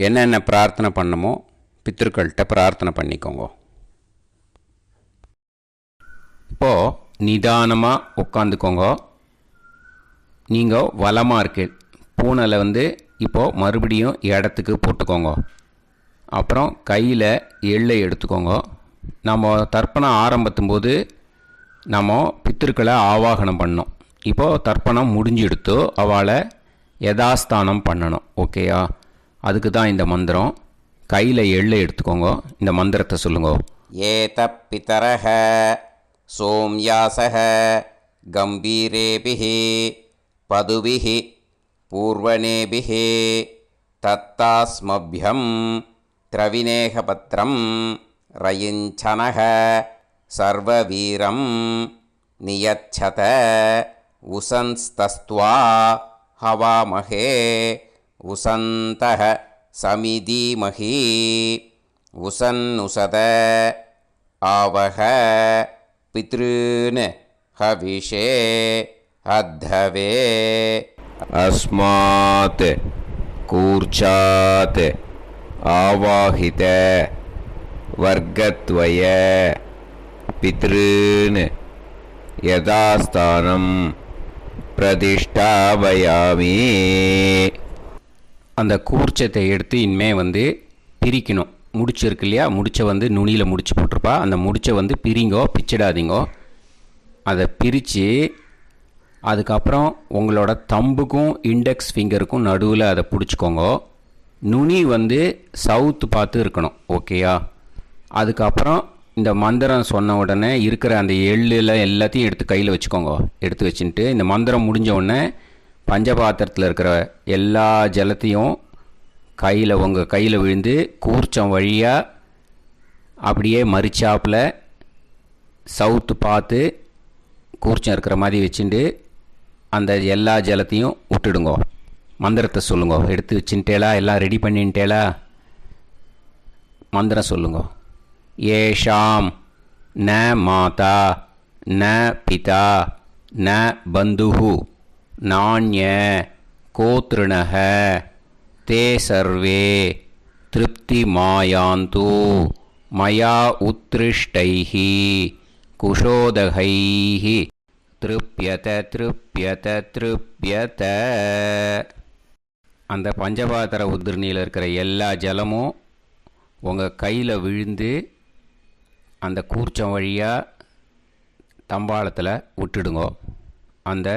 என்னென்ன பிரார்த்தனை பண்ணுமோ பித்ருக்கள்கிட்ட பிரார்த்தனை பண்ணிக்கோங்க. இப்போது நிதானமாக உட்காந்துக்கோங்க. நீங்கள் வலமாக இருக்கு பூனலை இப்போது மறுபடியும் இடத்துக்கு போட்டுக்கோங்க. அப்புறம் கையில் எள்ளை எடுத்துக்கோங்க. நம்ம தர்ப்பணம் ஆரம்பத்தும் போது நம்ம பித்திருக்களை ஆவாகனம் பண்ணோம். இப்போது தர்ப்பணம் முடிஞ்செடுத்து அவளை யதாஸ்தானம் பண்ணணும். ஓகேயா? அதுக்கு தான் இந்த மந்திரம். கையில் எள்ளை எடுத்துக்கோங்க. இந்த மந்திரத்தை சொல்லுங்க. ஏத பிதரஹ சோம்யாசஹ கம்பீரேபிஹி பதுபிஹி பூர்வணேபிஹி தத்தாஸ்மப்யம் திரவிநேகபத்ரம் ரயிஞ்சனஹ சர்வவீரம் நியச்சத உசன்ஸ்தஸ்த்வா ஹவாமஹே உசந்தஹ சமிதீமஹி உசன்னுசத ஆவஹ பித்ருன் ஹவிஷே அத்தவே. அஸ்மாத் கூர்ச்சாத் ஆவாஹித வர்க்கத்வய பித்ருன் யதாஸ்தானம் பிரதிஷ்டாபயாமி. அந்த கூர்ச்சத்தை எடுத்து இனிமே பிரிக்கணும். முடிச்சு இருக்கு இல்லையா? முடிச்சை நுனியில் முடிச்சு போட்டிருப்பா. அந்த முடிச்சை பிரிங்கோ, பிச்சிடாதீங்கோ. அதை பிரித்து அதுக்கப்புறம் உங்களோட தம்புக்கும் இண்டெக்ஸ் ஃபிங்கருக்கும் நடுவில் அதை பிடிச்சிக்கோங்க. நுனி சவுத்து பார்த்து இருக்கணும். ஓகேயா? அதுக்கப்புறம் இந்த மந்திரம் சொன்ன உடனே இருக்கிற அந்த எள்ளில் எல்லாத்தையும் எடுத்து கையில் வச்சுக்கோங்க. எடுத்து வச்சுட்டு இந்த மந்திரம் முடிஞ்ச உடனே பஞ்சபாத்திரத்தில் இருக்கிற எல்லா ஜலத்தையும் உங்கள் கையில் விழுந்து கூர்ச்சம் வழியாக அப்படியே மறிச்சாப்பில் சவுத்து பார்த்து கூர்ச்சம் இருக்கிற மாதிரி வச்சுட்டு அந்த எல்லா ஜலத்தையும் விட்டுடுங்கோ. மந்திரத்தை சொல்லுங்க. எடுத்து வச்சுட்டேலா? எல்லாம் ரெடி பண்ணிட்டேலா? மந்திரம் சொல்லுங்க. ஏஷாம் ந மாதா ந பிதா ந பந்துஹு நாண்ய கோத்ருணஹ தே சர்வே திருப்தி மாயாந்து மயா உத்ருஷ்டைஹி குஷோதகைஹி திருப்யத திருப்யத திருப்யத. அந்த பஞ்சபாத்திர உதிர்ணியில் இருக்கிற எல்லா ஜலமும் உங்கள் கையில் விழுந்து அந்த கூர்ச்சம் வழியாக தம்பாளத்தில் விட்டுடுங்கோ. அந்த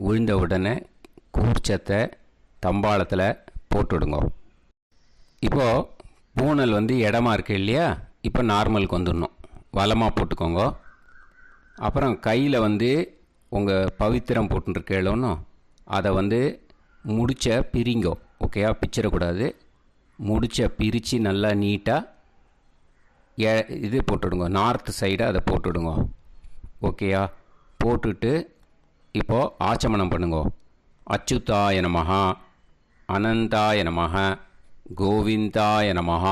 விழுந்த உடனே கூர்ச்சத்தை தம்பாளத்தில் போட்டுடுங்கோ. இப்போது பூனல் இடமா இருக்கு இல்லையா, இப்போ நார்மலுக்கு வந்துடணும். வலமாக போட்டுக்கோங்க. அப்புறம் கையில் உங்கள் பவித்திரம் போட்டுருக்கேளோன்னு அதை முடிச்ச பிரிங்கோ. ஓகேயா, பிச்சிடக்கூடாது. முடிச்ச பிரித்து நல்லா நீட்டாக இது போட்டுடுங்க, நார்த் சைடை அதை போட்டுடுங்க. ஓகேயா, போட்டுட்டு இப்போது ஆச்சமனம் பண்ணுங்கோ. அச்சுதாய நமஹ, அனந்தாய நமஹ, கோவிந்தாய நமஹ,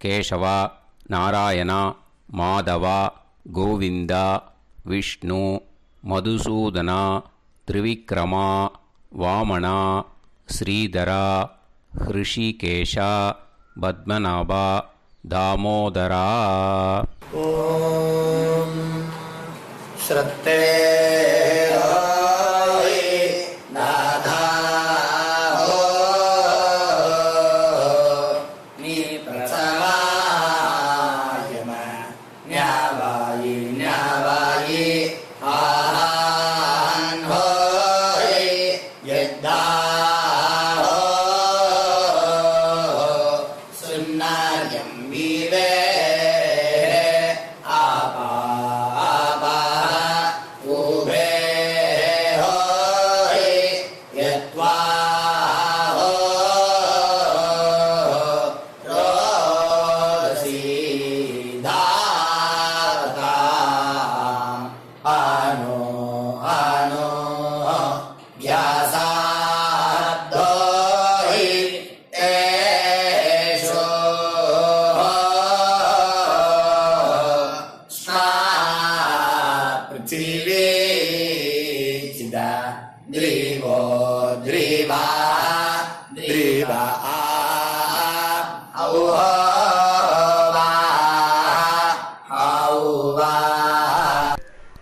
கேசவா, நாராயணா, மாதவா, கோவிந்தா, விஷ்ணு, மதுசூதனா, திரிவிக்ரமா, வாமனா, ஸ்ரீதரா, ஹிருஷிகேஷா, பத்மநாபா, தாமோதரா. ஓம் ஸ்ரத்தே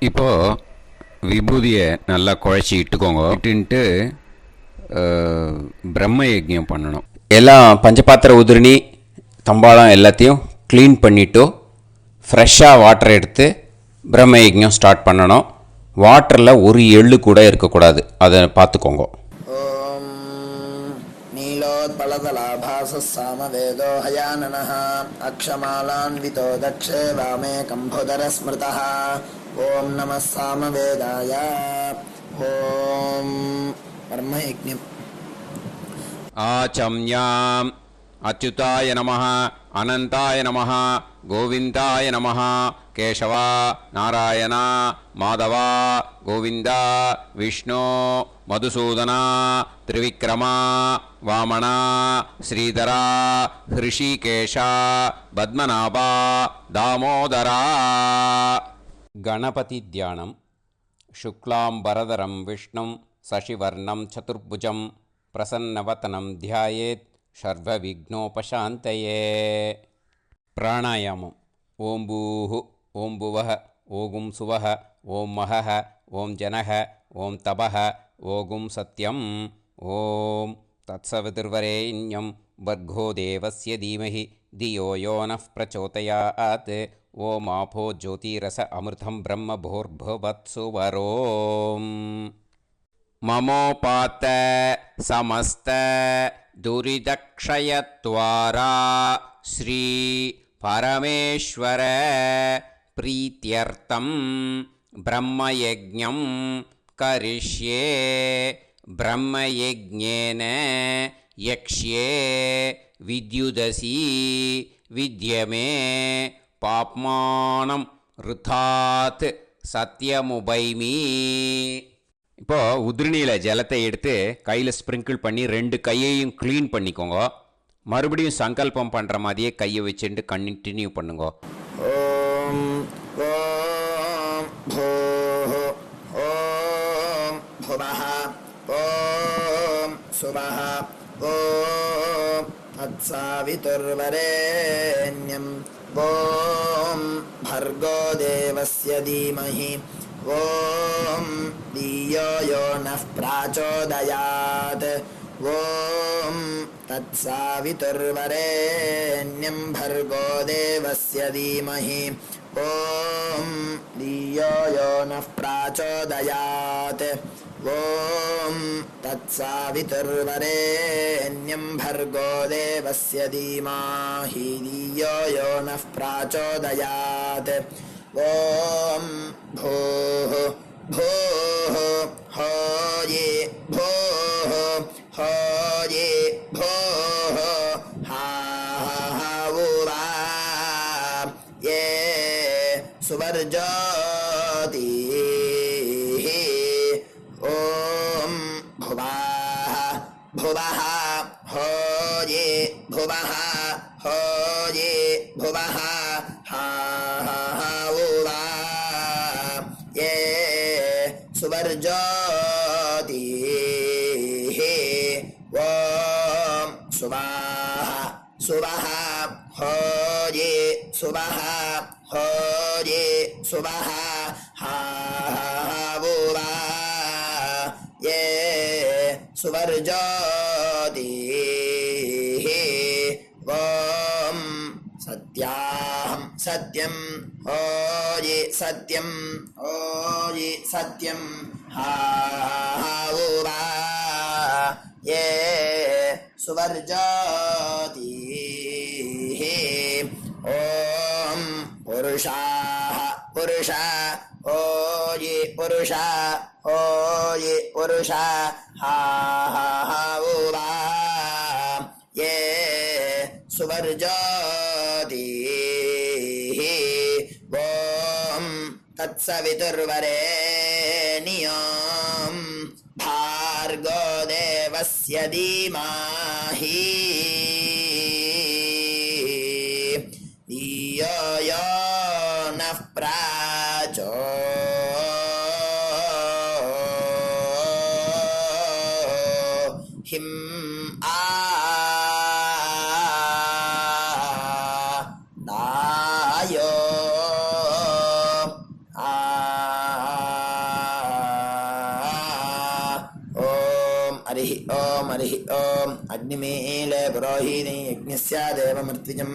இப்போது விபூதியை நல்லா குழச்சி இட்டுக்கோங்க. இட்டுன்ட்டு பிரம்ம யஜ்ஞம் பண்ணணும். எல்லாம் பஞ்சபாத்திர உதிரணி தம்பாளம் எல்லாத்தையும் க்ளீன் பண்ணிவிட்டு ஃப்ரெஷ்ஷாக வாட்டர் எடுத்து பிரம்ம யஜ்ஞம் ஸ்டார்ட் பண்ணணும். வாட்டரில் ஒரு எள்ளு கூட இருக்கக்கூடாது, அதை பார்த்துக்கோங்க. ஓம் நீலோத்பலதலாபாச சாமவேதோ ஹயானனஹ அக்ஷமாலான்விதோ தக்ஷே வாமே கம்போதர ஸ்மிருதः. ஓம் நமः சாமவேதாய. ஓம் பிரம்மயஜ்ஞம். ஆச்சம்யாம் அச்சுதாய நமஹ, அனந்தாய நமஹ, கோவிந்தாய நமஹ, கேசவா, நாராயணா, மாதவா, கோவிந்தா, விஷ்ணு, மதுசூதனா, திரிவிக்ரமா, வாமனா, ஸ்ரீதரா, ஹிருஷிகேஷா, பத்மநாபா, தாமோதரா. கணபதி தியானம். சுக்லாம்பரதரம் விஷ்ணும் சசிவர்ணம் சதுர்புஜம் பிரசன்னவதனம் தியாயேத் சர்வவிக்னோபசாந்தயே. பிராணாயாமம். ஓம் பூஹு, ஓம் புவஹ, ஓகும் சுவஹ, ஓம் மஹஹ, ஓம் ஜனஹ, ஓம் தபஹ, ஓகும் சத்யம். ஓம் தத்சவிதுர்வரேண்யம் வர்கோ தேவஸ்ய தீமஹி தியோ யோ நः பிரச்சோதயாத். ஓம் ஆபோ ஜோதிரச அமிர்தம் பிரம்ம பூர்புவத்சு வரோம். மமோபாத்த சமஸ்த துரிதக்ஷயத்வாரா ஸ்ரீ பரமேஸ்வர பிரீத்யர்த்தம் பிரம்மயஜ்ஞம் கரிஷ்யே. பிரம்மயஜ்ஞேன யக்ஷ்யே வித்யுதசி வித்யமே பாப்மானம் ருதாத் சத்யமுபைமி. இப்போது உதிரணியில் ஜலத்தை எடுத்து கையில் ஸ்ப்ரிங்கிள் பண்ணி 2 கையையும் க்ளீன் பண்ணிக்கோங்க. மறுபடியும் சங்கல்பம் பண்ணுற மாதிரியே கையை வச்சுட்டு கண்டினியூ பண்ணுங்க. ஓம் ஓம் பூஹ ஓம் புவஹ ஓம் சுவஹ ஓம் தத்சவிதுர்வரேண்யம் ஓம் भर्गो देवस्य धीमहि ॐ धियो यो नः प्रचोदयात् ॐ तत्सावितुर्वरेण्यं भर्गो देवस्य धीमहि ॐ धियो यो नः प्राचोदयात् ॐ तत्सावितुर्वरेण्यं भर्गो देवस्य धीमहि धियो यो नः प्राचोदयात् ॐ भूः भूः होये भूः होये भूः हा वा ये सुवर्जोति ॐ भुवः भुवः होये भुवः होये भुवः हा वा ये सुवर्जोति ॐ सुवाः सुवः होये सुवः होये सुवः हा वा ये सुवर्जोति ॐ सत्याहं सत्यं होये सत्यं होये सत्यं हा वा ये सुवर्जोति ॐ पुरुषाः पुरुषा होये पुरुषा होये पुरुषा हा वा ये सुवर्जोति ॐ तत्सवितुर्वरेण्यं भार्गो देवस्य धीमहि धियो यो नः दायो हरिः ओम अग्निमीले पुरोहिणी यज्ञस्य देवमृत्विजं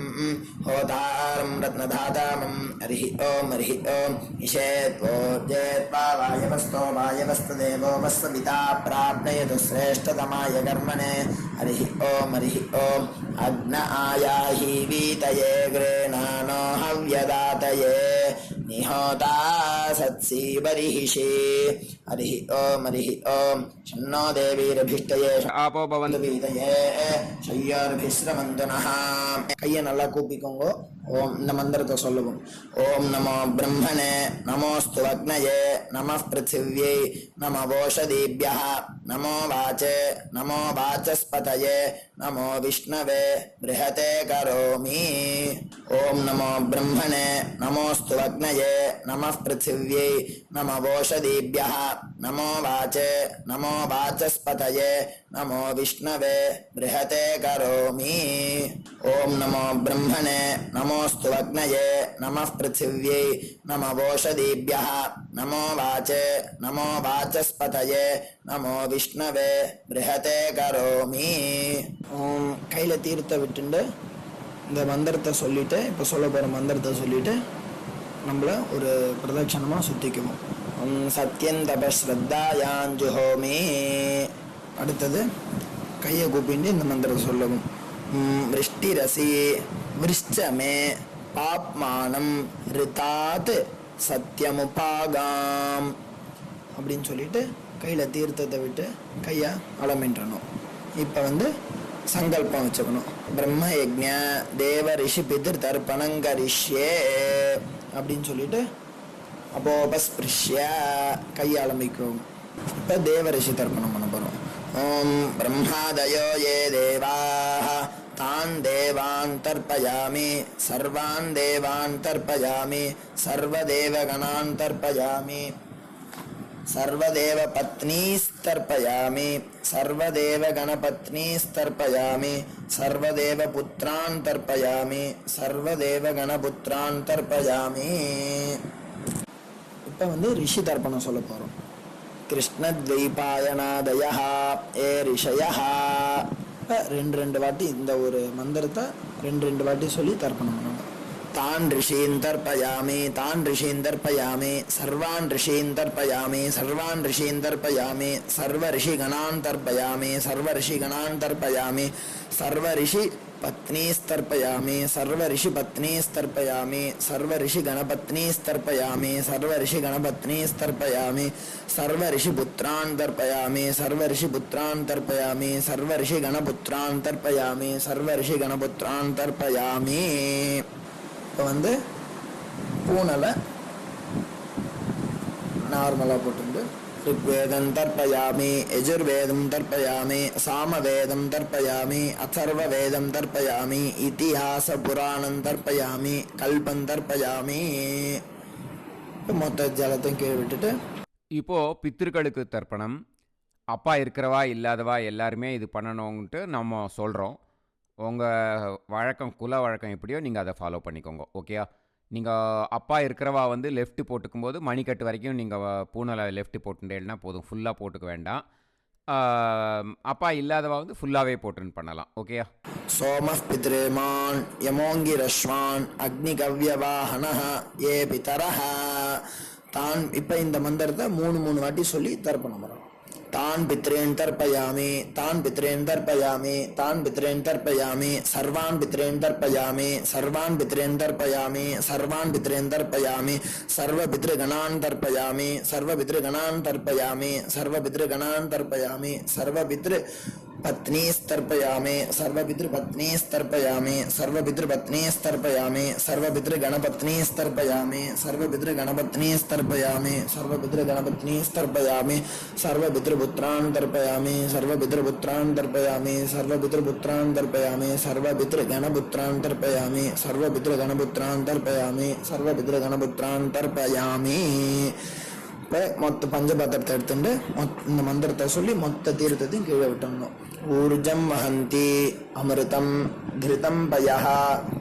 होतारं रत्नधातामं हरिः ओम ईशेत्वोर्जेत्वा वायवस्तो वायवस्तदेवो वस्वपिता प्राप्नयतु श्रेष्ठतमाय कर्मणे हरिः ओम अग्न आयाहि वीतये गृह्णानो हव्यदातये निहोता सत्सी बर्हिषि हरिः ओम शन्नो देवीरभिष्टये आपो भवन्तु வீதையே ஷய்யார்பிஸ்ரமந்து நஹ கையை நல்லா கூப்பிக்கோங்க. ஓம் இந்த மந்திரத்தை சொல்லுவோம். ஓம் நமோ பிரம்மணே நமோஸ்து அக்னயே நமः பிருத்திவ்யை நமோ ஓஷதீப்யः நமோ வாச்சே நமோ வாசஸ்பதயே நமோ விஷ்ணவே ப்ருஹதே கரோமி. ஓம் நமோ பிரம்மணே நமோஸ்து அக்னயே நமः பிருத்திவ்யை நமோ ஓஷதீப்யः நமோ வாச்சே நமோ வாசஸ்பதயே நமோ விஷ்ணவே ப்ருஹதே கரோமி. ஓம் நமோ பிரம்மணே நமோஸ்து அக்னயே நமः பிருத்திவ்யை நமோ ஓஷதீப்யः நமோ வாச்சே நமோ வாசஸ்பதயே நமோ விஷ்ணவே ப்ருஹதே கரோமி. ஓம் கையில் தீர்த்த விட்டுண்டு இந்த மந்திரத்தை சொல்லிட்டு இப்போ சொல்ல போகிற மந்திரத்தை சொல்லிட்டு நம்மளை ஒரு பிரதட்சணமாக சுற்றிக்குவோம். சத்யந்தபஸ்ரத்தாயாஞ்சுஹோமி. அடுத்தது கையை கூப்பிட்டு இந்த மந்திரத்தை சொல்லவும். விருஷ்டிரசி விருஷ்சமே பாப்மானம் ரிதாத் சத்யமுபாகாம் அப்படின்னு சொல்லிட்டு கையில் தீர்த்தத்தை விட்டு கையை அலமின்றணும். இப்போ சங்கல்பம் வச்சுக்கணும். பிரம்ம யஜ்ஞ தேவ ரிஷி பிதிர் தர்ப்பணங்கரிஷ்யே அப்படின்னு சொல்லிட்டு அப்போபஸ்பிருஷ்ய கையை அலம்பிக்கும். இப்போ தேவ ரிஷி தர்ப்பணம் பண்ண போகிறோம். ஓம் பிரம்மாதயோ ஏ தேவாः तान् देवान् तर्पयामि सर्वान् देवान् तर्पयामि सर्वदेवगणान् तर्पयामि सर्वदेवपत्नीस्तर्पयामि सर्वदेवगणपत्नीस्तर्पयामि सर्वदेवपुत्रान् तर्पयामि सर्वदेवगणपुत्रान् तर्पयामि. இப்போ ரிஷி தர்ப்பணம் சொல்ல போகிறோம். கிருஷ்ணத்வைபாயனாதயः ஏ ரிஷயः. ரெண்டு வாட்டி இந்த ஒரு மந்திரத்தை ரெண்டு வாட்டி சொல்லி தர்ப்பணம் பண்ணணும். तान् ऋषीन् तर्पयामि, तान् ऋषीन् तर्पयामि, सर्वान् ऋषीन् तर्पयामि, सर्वान् ऋषीन् तर्पयामि, सर्वऋषिगणान् तर्पयामि, सर्वऋषिगणान् तर्पयामि, सर्वऋषिपत्नीस्तर्पयामि, सर्वऋषिपत्नीस्तर्पयामि, सर्वऋषिगणपत्नीस्तर्पयामि, सर्वऋषिगणपत्नीस्तर्पयामि, सर्वऋषिपुत्रान् तर्पयामि, सर्वऋषिपुत्रान् तर्पयामि, सर्वऋषिगणपुत्रान् तर्पयामि, सर्वऋषिगणपुत्रान् तर्पयामि. இப்போ வந்து பூனலை நார்மலாக போட்டு ऋग्वेदं तर्पयामि, यजुर्वेदं तर्पयामि, सामवेदं तर्पयामि, अथर्ववेदं तर्पयामि, इतिहासपुराणं तर्पयामि, कल्पं तर्पयामि. மொத்த ஜலத்தையும் கீழே விட்டுட்டு இப்போது பித்திருக்களுக்கு தர்ப்பணம். அப்பா இருக்கிறவா இல்லாதவா எல்லாருமே இது பண்ணணுன்ட்டு நம்ம சொல்கிறோம். உங்கள் வழக்கம் குல வழக்கம் எப்படியோ நீங்கள் அதை ஃபாலோ பண்ணிக்கோங்க. ஓகேயா? நீங்கள் அப்பா இருக்கிறவா வந்து லெஃப்ட்டு போட்டுக்கும்போது மணிக்கட்டு வரைக்கும் நீங்கள் பூனலை லெஃப்ட்டு போட்டுட்டேன்னா போதும், ஃபுல்லாக போட்டுக்க வேண்டாம். அப்பா இல்லாதவா வந்து ஃபுல்லாகவே போட்டுன்னு பண்ணலாம். ஓகேயா? சோமः பித்ரேமான் யமோங்கிரஸ்வான் அக்னிகவ்யவாஹனः ஏ பிதரः தான். இப்போ இந்த மந்திரத்தை மூணு வாட்டி சொல்லி தர்ப்பணம் பண்ணணும். तान् पितॄन् तर्पयामि, तान् पितॄन् तर्पयामि, तान् पितॄन् तर्पयामि, सर्वान् पितॄन् तर्पयामि, सर्वान् पितॄन् तर्पयामि, सर्वान् पितॄन् तर्पयामि, सर्वपितृगणान् तर्पयामि, सर्वपितृगणान् तर्पयामि, सर्वपितृगणान् तर्पयामि, सर्वपितृपत्नीस्तर्पयामि, सर्वपितृपत्नीस्तर्पयामि, सर्वपितृपत्नीस्तर्पयामि, सर्वपितृगणपत्नीस्तर्पयामि, सर्वपितृगणपत्नीस्तर्पयामि, सर्वपितृगणपत्नीस्तर्पयामि, सर्वपितृपुत्रान् तर्पयामि, सर्वपितृपुत्रान् तर्पयामि, सर्वपितृपुत्रान् तर्पयामि, सर्वपितृगणपुत्रान् तर्पयामि, सर्वपितृगणपुत्रान् तर्पयामि, सर्वपितृगणपुत्रान् तर्पयामि. இப்போ மொத்த பஞ்சபாத்திரத்தை எடுத்துட்டு இந்த மந்திரத்தை சொல்லி மொத்த தீர்த்தத்தையும் கீழே விட்டணும். ஊர்ஜம் வஹந்தி அமிர்தம் திருதம் பயः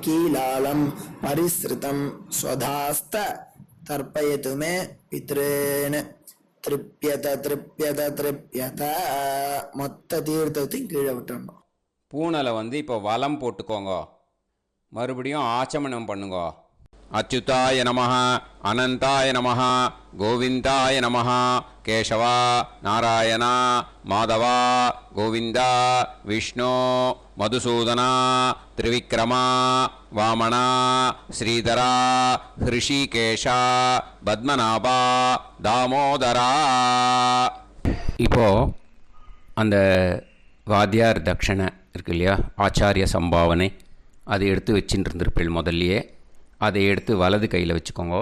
கீலாலம் பரிஸ்ருதம் ஸ்வதாஸ்த தர்ப்பயது மே பித்ரேன் திருப்யத திருப்யத திருப்யத. மொத்த தீர்த்தத்தையும் கீழே விட்டணும். பூனலை வந்து இப்போ வலம் போட்டுக்கோங்க. மறுபடியும் ஆச்சமனம் பண்ணுங்க. அச்சுதாய நமஹ, அனந்தாய நமஹ, கோவிந்தாய நமஹ, கேசவா, நாராயணா, மாதவா, கோவிந்தா, விஷ்ணு, மதுசூதனா, திரிவிக்ரமா, வாமனா, ஸ்ரீதரா, ஹிருஷிகேஷா, பத்மநாபா, தாமோதரா. இப்போது அந்த வாத்தியார் தட்சணை இருக்கு இல்லையா, ஆச்சாரிய சம்பாவனை, அதை எடுத்து வச்சுட்டு இருந்திருப்பீள் முதல்லையே. அதை எடுத்து வலது கையில் வச்சுக்கோங்க.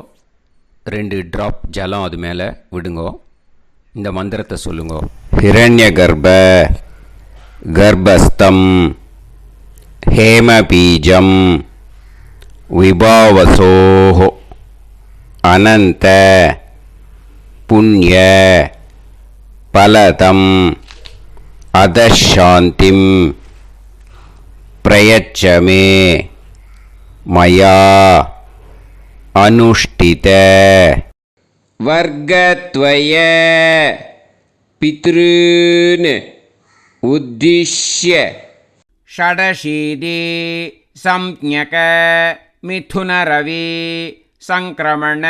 2 ட்ராப் ஜலம் அது மேலே விடுங்கோ. இந்த மந்திரத்தை சொல்லுங்க. ஹிரண்ய கர்ப்ப கர்ப்பஸ்தம் ஹேமபீஜம் விபாவசோஹ அனந்த புண்ணிய பலதம் அதசாந்திம் பிரயச்சமே மயா அனுஷ்டித வர்க்கத்வய பித்ருன் உத்திஷ்ய ஷடசீதி சம்ஞக மிதுன ரவி சங்கிரமண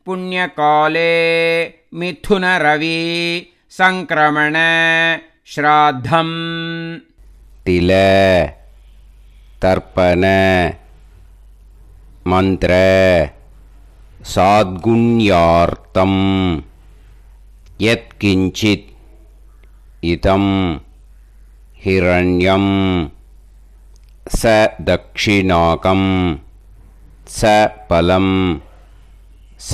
புண்ணியகாலே மிதுன ரவி சங்கிரமண ஸ்ராத்தம் தில தர்ப்பண மந்திர சாத்குண்யார்த்தம் யத்கிஞ்சித் இதம் ஹிரண்யம் ச தக்ஷிணாகம் ச பலம் ச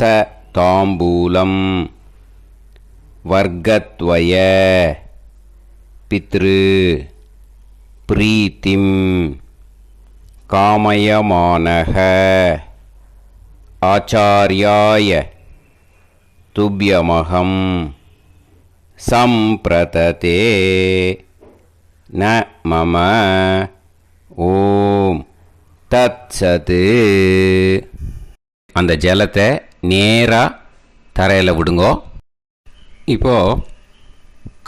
தாம்பூலம் வர்க்கத்வய பித்ரு பிரீத்திம் காமயமானஹ ஆச்சார்யாய துப்யமகம் சம்பிரததே ந மம. ஓம் தத்சத். அந்த ஜலத்தை நேராக தரையில் விடுங்கோ. இப்போது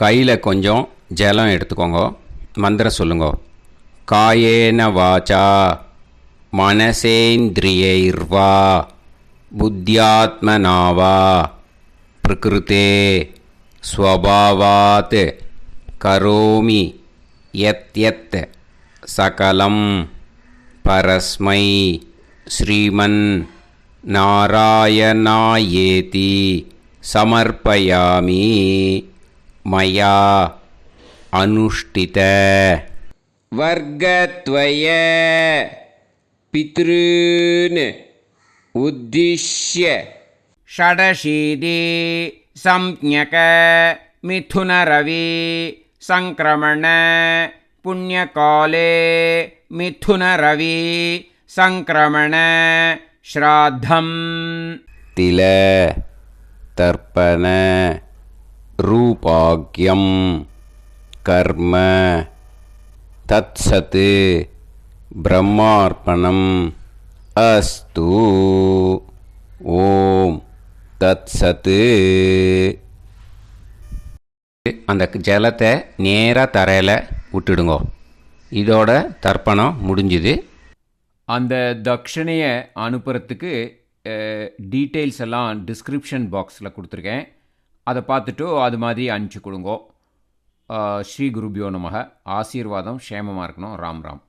கையில் கொஞ்சம் ஜலம் எடுத்துக்கோங்க. மந்திரம் சொல்லுங்க. காயேன வாச்சா மனசேந்திரியைர்வா புத்தியாத்மனாவா பிரகிருதே ஸ்வபாவாத் கரோமி யத் சகலம் பரஸ்மை ஸ்ரீமன் நாராயணாயேதி சமர்ப்பயாமி மயா அனுஷ்டித வர்க்கத்வய பித்ருன் உத்திஷ்ய षडशीति संज्ञक मिथुनरवि संक्रमण पुण्यकाले मिथुनरवि संक्रमण श्राद्धं तिल तर्पण रूपाग्यम कर्म तत्सत् ब्रह्मार्पणम अस्तु ஓம் தத்சத்து. அந்த ஜலத்தை நேராக தரையில் விட்டுடுங்க. இதோட தர்ப்பணம் முடிஞ்சுது. அந்த தட்சணையை அனுப்புறதுக்கு டீட்டெயில்ஸ் எல்லாம் டிஸ்கிரிப்ஷன் பாக்ஸில் கொடுத்துருக்கேன். அதை பார்த்துட்டு அது மாதிரி அனுப்பிச்சி கொடுங்கோ. ஸ்ரீ குருபியோ நமக. ஆசீர்வாதம் க்ஷேமமாக இருக்கணும். ராம் ராம்.